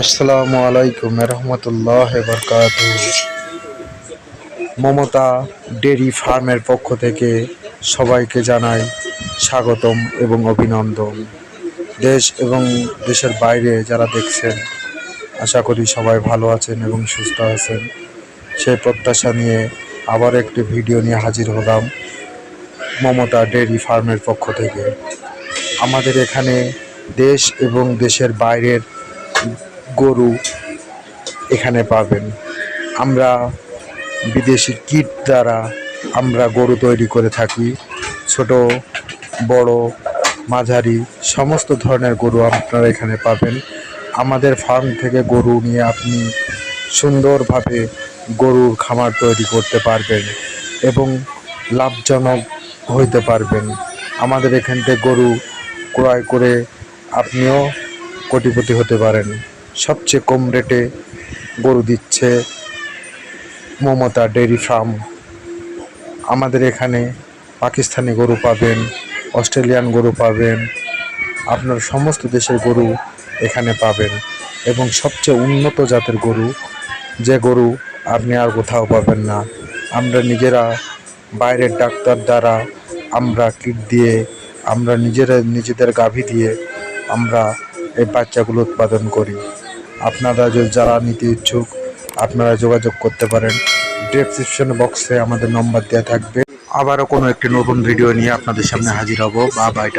আসসালামু আলাইকুম রহমতুল্লাহ বরকাতুহু। মমতা ডেইরি ফার্মের পক্ষ থেকে সবাইকে জানাই স্বাগতম এবং অভিনন্দন। দেশ এবং দেশের বাইরে যারা দেখছেন, আশা করি সবাই ভালো আছেন এবং সুস্থ আছেন। সেই প্রত্যাশা নিয়ে আবার একটি ভিডিও নিয়ে হাজির হলাম মমতা ডেইরি ফার্মের পক্ষ থেকে। আমাদের এখানে দেশ এবং দেশের বাইরের গরু এখানে পাবেন। আমরা বিদেশি কিট দ্বারা আমরা গরু তৈরি করে থাকি। ছোট বড় মাঝারি সমস্ত ধরনের গরু আপনারা এখানে পাবেন। আমাদের ফার্ম থেকে গরু নিয়ে আপনি সুন্দরভাবে গরুর খামার তৈরি করতে পারবেন এবং লাভজনক হইতে পারবেন। আমাদের এখান থেকে গরু ক্রয় করে আপনিও কোটিপতি হতে পারেন। সবচেয়ে কম রেটে গরু দিচ্ছে মমতা ডেইরি ফার্ম। আমাদের এখানে পাকিস্তানি গরু পাবেন, অস্ট্রেলিয়ান গরু পাবেন, আপনার সমস্ত দেশের গরু এখানে পাবেন এবং সবচেয়ে উন্নত জাতের গরু, যে গরু আপনি আর কোথাও পাবেন না। আমরা নিজেরা বাইরের ডাক্তার দ্বারা আমরা কিট দিয়ে, আমরা নিজেদের গাভী দিয়ে আমরা এই বাচ্চাগুলো উৎপাদন করি। আপনারা যারা নিতে ইচ্ছুক আপনারা যোগাযোগ করতে পারেন। ডেসক্রিপশন বক্সে আমাদের নম্বর দেওয়া থাকবে। আবারও কোনো একটি নতুন ভিডিও নিয়ে আপনাদের সামনে হাজির হব। Bye bye.